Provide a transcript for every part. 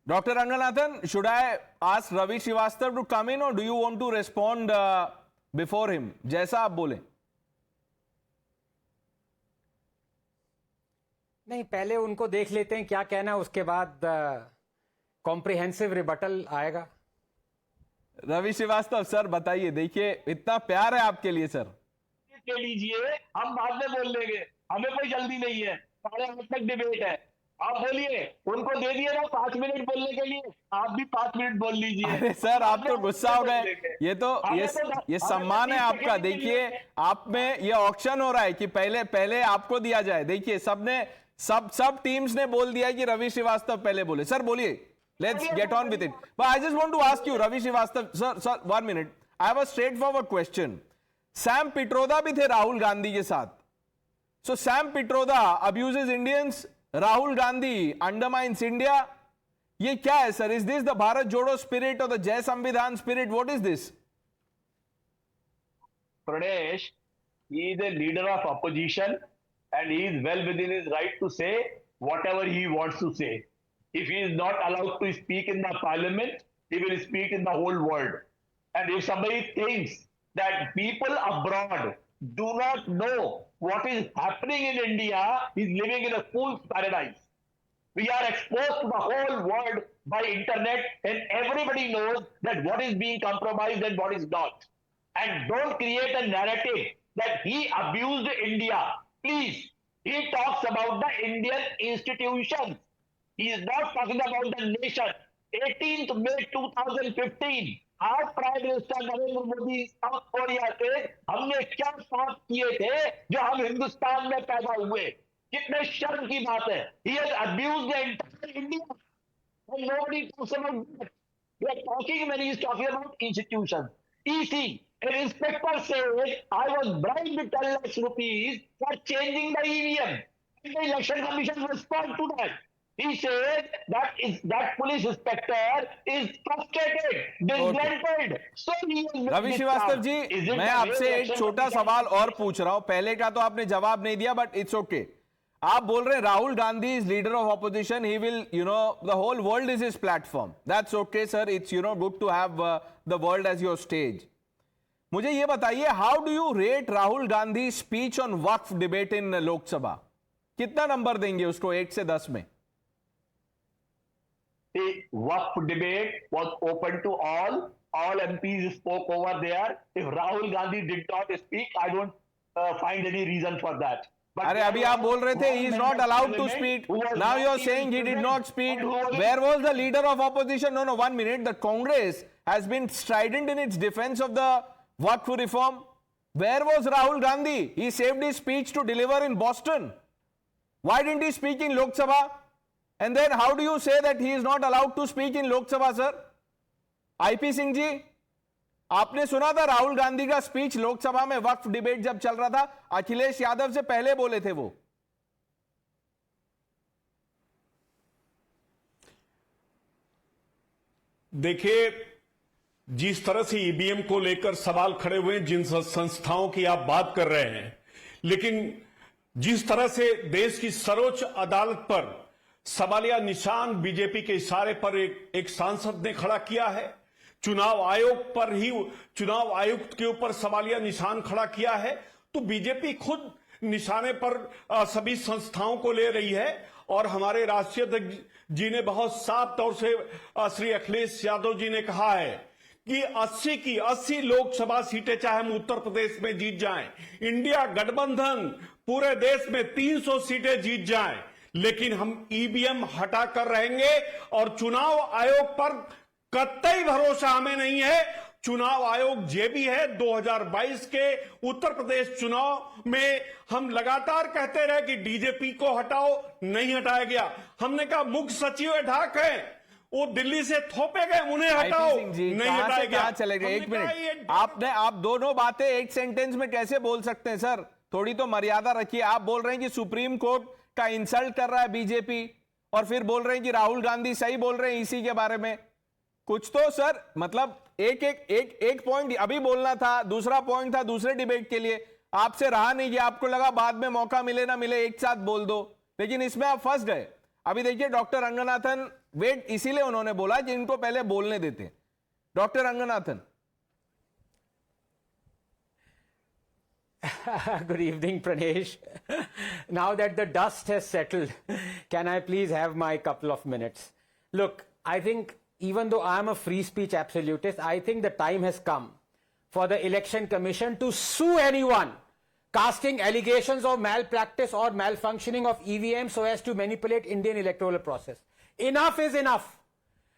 Dr. Ranganathan, should I ask Ravi Srivastava to come in or do you want to respond before him? जैसा आप बोले। नहीं, पहले उनको देख लेते हैं क्या कहना है, उसके बाद कॉम्प्रिहेंसिव रिबटल आएगा। रवि श्रीवास्तव सर बताइए, देखिए इतना प्यार है आपके लिए सर। के लीजिए, हम बाद में बोल लेंगे, हमें कोई जल्दी नहीं है, 8:30 तक डिबेट है। आप बोलिए, उनको दे दिए ना 5 मिनट बोलने के लिए, आप भी 5 मिनट बोल लीजिए। अरे सर आप तो गुस्सा हो गए, ये सम्मान है आपका। देखिए आप में ये ऑक्शन हो रहा है कि पहले आपको दिया जाए। देखिए सब टीम्स ने बोल दिया कि रवि श्रीवास्तव पहले बोले। सर बोलिए, let's get on with it. But I just want to ask you Ravi Srivastava sir 1 minute, I have a straightforward question. Sam Pitroda भी थे राहुल गांधी के साथ, so Sam Pitroda abuses Indians, Rahul Gandhi undermines India. ये क्या है sir? Is this the Bharat Jodo spirit और the Jai Samvidhan spirit? What is this? Pradesh, he is a leader of opposition and he is well within his right to say whatever he wants to say. If he is not allowed to speak in the parliament, he will speak in the whole world. And if somebody thinks that people abroad do not know what is happening in India, he is living in a fool's paradise. We are exposed to the whole world by internet and everybody knows that what is being compromised and what is not. And don't create a narrative that he abused India. Please, he talks about the Indian institutions. He is not talking about the nation. 18th May 2015, आज prime minister Narendra Modi south Korea से हमने क्या पाप किए थे जो हम हिंदुस्तान में पैदा हुए? कितने शर्म की बात है। He has abused the entire India. And nobody talks about that. We are talking when he is talking about institutions. EC, an inspector said, I was bribed 10 lakhs rupees for changing the EVM. And the election commission responded to that. He said that police inspector is frustrated, disgruntled. So he is Ravi Srivastava ji, मैं आपसे एक छोटा सवाल और पूछ रहा हूं। पहले का तो आपने जवाब नहीं दिया, बट इट्स ओके। आप बोल रहे हैं Rahul Gandhi is leader of opposition, he will the whole world is his platform. That's okay sir, it's good to have the world as your stage. मुझे ये बताइए, how do you rate Rahul Gandhi speech on Waqf debate in Lok Sabha? कितना number देंगे उसको 1 से 10 में? The Waqf debate was open to all. All MPs spoke over there. If Rahul Gandhi did not speak, I don't find any reason for that. But अरे अभी आप बोल रहे थे he is not allowed to speak. Now you are saying he did not speak. Where was the leader of opposition? No, 1 minute. The Congress has been strident in its defense of the Waqf reform. Where was Rahul Gandhi? He saved his speech to deliver in Boston. Why didn't he speak in Lok Sabha? And then how do you say that he is not allowed to speak in Lok Sabha, sir? IP Singh ji, आपने सुना था राहुल गांधी का speech Lok Sabha में वक्फ debate जब चल रहा था? अखिलेश यादव से पहले बोले थे वो। देखिए, जिस तरह से ईवीएम को लेकर सवाल खड़े हुए, जिन संस्थाओं की आप बात कर रहे हैं, लेकिन जिस तरह से देश की सर्वोच्च अदालत पर सवालिया निशान बीजेपी के इशारे पर एक सांसद ने खड़ा किया है, चुनाव आयोग पर ही चुनाव आयुक्त के ऊपर सवालिया निशान खड़ा किया है, तो बीजेपी खुद निशाने पर सभी संस्थाओं को ले रही है। और हमारे राष्ट्रीय अध्यक्ष जी ने बहुत साफ तौर से श्री अखिलेश यादव जी ने कहा है कि 80 की 80 लोकसभा सीटें चाहे हम उत्तर प्रदेश में जीत जाएं, इंडिया गठबंधन पूरे देश में 300 सीटें जीत जाएं, लेकिन हम ईवीएम हटा कर रहेंगे। और चुनाव आयोग पर कतई भरोसा हमें नहीं है। चुनाव आयोग जे भी है, 2022 के उत्तर प्रदेश चुनाव में हम लगातार कहते रहे कि डीजेपी को हटाओ, नहीं हटाया गया। हमने कहा मुख्य सचिव ढाक है, वो दिल्ली से थोपे गए, उन्हें हटाओ, नहीं हटाया गया। चले गए, 1 मिनट। आप दोनों बातें एक सेंटेंस में कैसे बोल सकते हैं सर? थोड़ी तो मर्यादा रखिए। आप बोल रहे हैं कि सुप्रीम कोर्ट का इंसल्ट कर रहा है बीजेपी, और फिर बोल रहे हैं कि राहुल गांधी सही बोल रहे हैं इसी के बारे में। कुछ तो सर, मतलब एक पॉइंट अभी बोलना था, दूसरा पॉइंट था दूसरे डिबेट के लिए, आपसे रहा नहीं कि आपको लगा बाद में मौका मिले ना मिले एक साथ बोल दो, लेकिन इसमें आप फंस गए। अभी देखिए डॉक्टर रंगनाथन वेट इसीलिए उन्होंने बोला कि इनको पहले बोलने देते। Doctor Ranganathan. Good evening, Pranesh. Now that the dust has settled, can I please have my couple of minutes? Look, I think even though I am a free speech absolutist, I think the time has come for the Election Commission to sue anyone casting allegations of malpractice or malfunctioning of EVM so as to manipulate Indian electoral process. Enough is enough.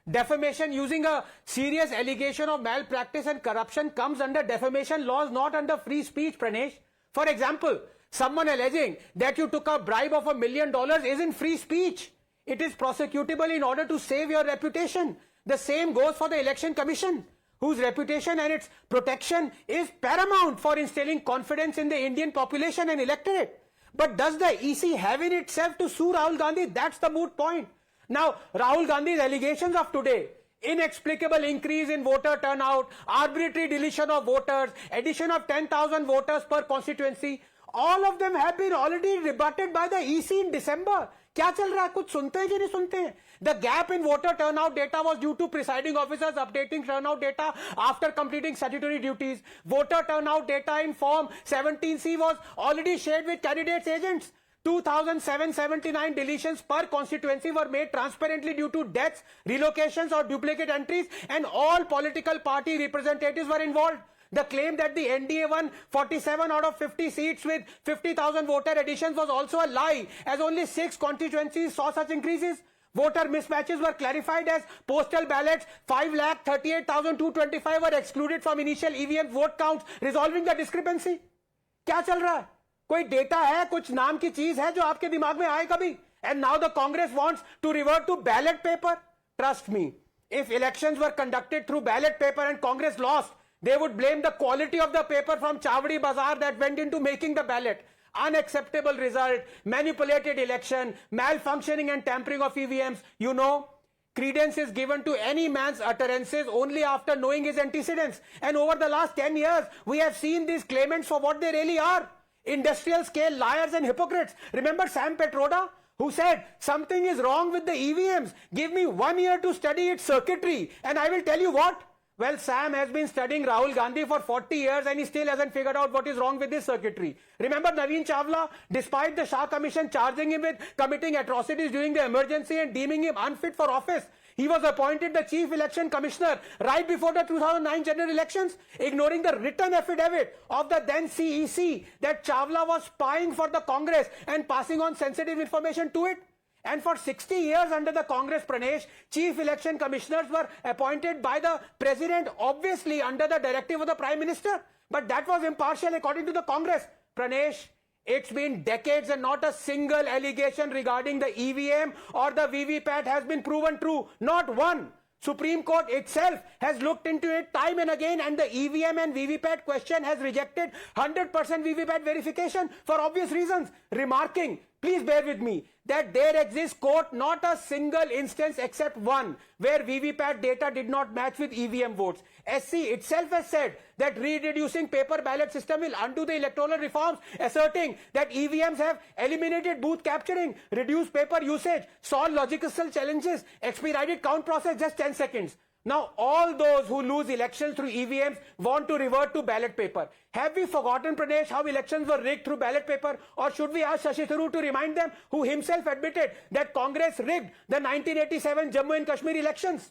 Defamation using a serious allegation of malpractice and corruption comes under defamation laws, not under free speech, Pranesh. For example, someone alleging that you took a bribe of $1 million isn't free speech. It is prosecutable in order to save your reputation. The same goes for the Election Commission, whose reputation and its protection is paramount for instilling confidence in the Indian population and electorate. But does the EC have in itself to sue Rahul Gandhi? That's the moot point. Now, Rahul Gandhi's allegations of today, inexplicable increase in voter turnout, arbitrary deletion of voters, addition of 10,000 voters per constituency, all of them have been already rebutted by the EC in December. क्या चल रहा है? कुछ सुनते हैं कि नहीं सुनते हैं? The gap in voter turnout data was due to presiding officers updating turnout data after completing statutory duties. Voter turnout data in Form 17C was already shared with candidates' agents. 2,779 deletions per constituency were made transparently due to deaths, relocations or duplicate entries, and all political party representatives were involved. The claim that the NDA won 47 out of 50 seats with 50,000 voter additions was also a lie, as only 6 constituencies saw such increases. Voter mismatches were clarified as postal ballots 5,38,225 were excluded from initial EVM vote counts, resolving the discrepancy. क्या चल रहा है? कोई data है, कुछ नाम की चीज है जो आपके दिमाग में आए कभी? And now the Congress wants to revert to ballot paper. Trust me, if elections were conducted through ballot paper and Congress lost, they would blame the quality of the paper from Chavdi Bazaar that went into making the ballot. Unacceptable result, manipulated election, malfunctioning and tampering of EVMs. You know, credence is given to any man's utterances only after knowing his antecedents. And over the last 10 years, we have seen these claimants for what they really are. Industrial scale liars and hypocrites. Remember Sam Petroda, who said something is wrong with the EVMs. Give me 1 year to study its circuitry and I will tell you what. Well, Sam has been studying Rahul Gandhi for 40 years and he still hasn't figured out what is wrong with this circuitry. Remember Naveen Chawla, despite the Shah Commission charging him with committing atrocities during the emergency and deeming him unfit for office, he was appointed the Chief Election Commissioner right before the 2009 general elections, ignoring the written affidavit of the then CEC that Chawla was spying for the Congress and passing on sensitive information to it. And for 60 years under the Congress, Pranesh, Chief Election Commissioners were appointed by the President, obviously under the directive of the Prime Minister. But that was impartial according to the Congress. Pranesh, it's been decades and not a single allegation regarding the EVM or the VVPAT has been proven true. Not one. Supreme Court itself has looked into it time and again, and the EVM and VVPAT question has rejected 100% VVPAT verification for obvious reasons, remarking, please bear with me, that there exists, quote, not a single instance except one where VVPAT data did not match with EVM votes. SC itself has said that reintroducing paper ballot system will undo the electoral reforms, asserting that EVMs have eliminated booth capturing, reduced paper usage, solved logistical challenges, expedited count process just 10 seconds. Now, all those who lose elections through EVMs want to revert to ballot paper. Have we forgotten, Pranesh, how elections were rigged through ballot paper? Or should we ask Shashi Tharoor to remind them, who himself admitted that Congress rigged the 1987 Jammu and Kashmir elections?